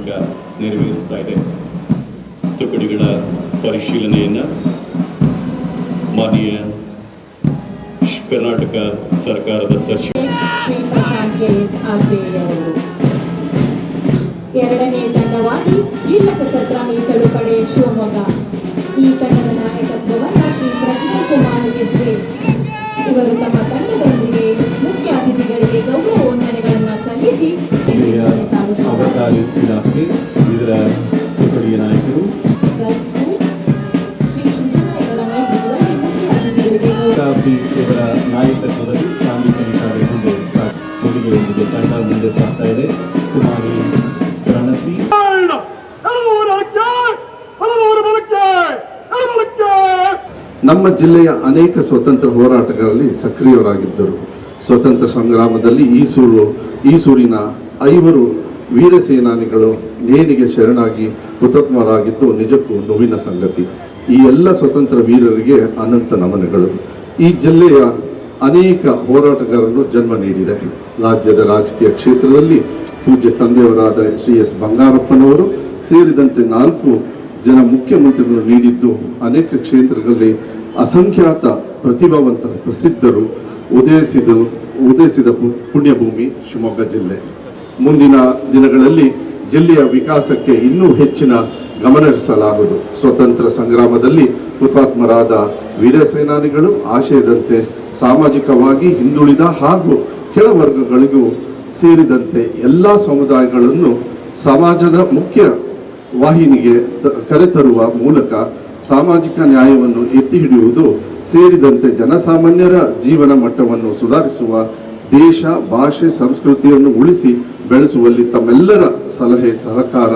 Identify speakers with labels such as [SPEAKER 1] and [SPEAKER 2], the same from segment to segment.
[SPEAKER 1] ನಿಯೋಗ ನೆರವೇರಿಸ್ತಾ ಇದೆ. ತುಕಡಿಗಳ ಪರಿಶೀಲನೆಯನ್ನು ಮಾನ್ಯ ಕರ್ನಾಟಕ ಸರ್ಕಾರದ ಸಚಿವ
[SPEAKER 2] ಶ್ರೀ ಪ್ರಶಾಂತ್ ಕೆ.ಎಸ್. ಆಲ್ಪೇಯವರು. ಎರಡನೇ ತಂಡವಾಗಿ ಜಿಲ್ಲಾ ಸಶಸ್ತ್ರ ಮೀಸಲು ಪಡೆ ಶಿವಮೊಗ್ಗ. ಈ ತಂಡದ ನಾಯಕತ್ವವನ್ನು ಶ್ರೀ ಪ್ರಜ್ವಲ್ ಕುಮಾರ್ ಎಸ್.ಕೆ. ಇವರು ತಮ್ಮ ತಂಡದೊಂದಿಗೆ ಮುಖ್ಯ ಅತಿಥಿಗಳಿಗೆ ಗೌರವ ವಂದನೆಗಳನ್ನು ಸಲ್ಲಿಸಿ
[SPEAKER 1] ಇದರ ತುಕಡಿಯ ನಾಯಕರು
[SPEAKER 2] ಶ್ರೀ ಸುಜನ ಇವರ ನೇತೃತ್ವದಲ್ಲಿ ಮುಖ್ಯ ಅತಿಥಿಗಳಿಗೆ
[SPEAKER 1] ಇವರ ನಾಯಕತ್ವದಲ್ಲಿ ಸಾಂಘಿಕ ಮುಂದೆ ಕೊಡುಗೆಯೊಂದಿಗೆ ತಂಡ ಮುಂದೆ ಸಾಗ್ತಾ ಇದೆ. ಕುಮಾರಿ ಪ್ರಣತಿ
[SPEAKER 3] ನಮ್ಮ ಜಿಲ್ಲೆಯ ಅನೇಕ ಸ್ವತಂತ್ರ ಹೋರಾಟಗಳಲ್ಲಿ ಸಕ್ರಿಯರಾಗಿದ್ದರು. ಸ್ವತಂತ್ರ ಸಂಗ್ರಾಮದಲ್ಲಿ ಈಸೂರಿನ 5 ವೀರ ಸೇನಾನಿಗಳು ನೇಣಿಗೆ ಶರಣಾಗಿ ಹುತಾತ್ಮರಾಗಿದ್ದು ನಿಜಕ್ಕೂ ನೋವಿನ ಸಂಗತಿ. ಈ ಎಲ್ಲ ಸ್ವತಂತ್ರ ವೀರರಿಗೆ ಅನಂತ ನಮನಗಳು. ಈ ಜಿಲ್ಲೆಯ ಅನೇಕ ಹೋರಾಟಗಾರರನ್ನು ಜನ್ಮ ನೀಡಿದೆ. ರಾಜ್ಯದ ರಾಜಕೀಯ ಕ್ಷೇತ್ರದಲ್ಲಿ ಪೂಜ್ಯ ತಂದೆಯವರಾದ ಶ್ರೀ ಎಸ್ ಬಂಗಾರಪ್ಪನವರು ಸೇರಿದಂತೆ 4 ಜನ ಮುಖ್ಯಮಂತ್ರಿಗಳು ನೀಡಿದ್ದು ಅನೇಕ ಕ್ಷೇತ್ರಗಳಲ್ಲಿ ಅಸಂಖ್ಯಾತ ಪ್ರತಿಭಾವಂತ ಪ್ರಸಿದ್ಧರು ಉದಯಿಸಿದ ಪುಣ್ಯಭೂಮಿ ಶಿವಮೊಗ್ಗ ಜಿಲ್ಲೆ. ಮುಂದಿನ ದಿನಗಳಲ್ಲಿ ಜಿಲ್ಲೆಯ ವಿಕಾಸಕ್ಕೆ ಇನ್ನೂ ಹೆಚ್ಚಿನ ಗಮನಹರಿಸಲಾಗುವುದು. ಸ್ವತಂತ್ರ ಸಂಗ್ರಾಮದಲ್ಲಿ ಹುತಾತ್ಮರಾದ ವೀರ ಸೇನಾನಿಗಳು ಆಶಯದಂತೆ ಸಾಮಾಜಿಕವಾಗಿ ಹಿಂದುಳಿದ ಹಾಗೂ ಕೆಳವರ್ಗಗಳಿಗೂ ಸೇರಿದಂತೆ ಎಲ್ಲ ಸಮುದಾಯಗಳನ್ನು ಸಮಾಜದ ಮುಖ್ಯ ವಾಹಿನಿಗೆ ಕರೆತರುವ ಮೂಲಕ ಸಾಮಾಜಿಕ ನ್ಯಾಯವನ್ನು ಎತ್ತಿ ಹಿಡಿಯುವುದು ಸೇರಿದಂತೆ ಜನಸಾಮಾನ್ಯರ ಜೀವನ ಮಟ್ಟವನ್ನು ಸುಧಾರಿಸುವ, ದೇಶ ಭಾಷೆ ಸಂಸ್ಕೃತಿಯನ್ನು ಉಳಿಸಿ ಬೆಳೆಸುವಲ್ಲಿ ತಮ್ಮೆಲ್ಲರ ಸಲಹೆ ಸಹಕಾರ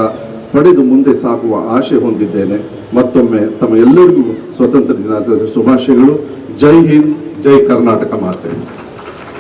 [SPEAKER 3] ಪಡೆದು ಮುಂದೆ ಸಾಗುವ ಆಶೆ ಹೊಂದಿದ್ದೇನೆ. ಮತ್ತೊಮ್ಮೆ ತಮ್ಮ ಎಲ್ಲರಿಗೂ ಸ್ವತಂತ್ರ ದಿನಾಚರಣೆ ಶುಭಾಶಯಗಳು. ಜೈ ಹಿಂದ್, ಜೈ ಕರ್ನಾಟಕ ಮಾತೆ.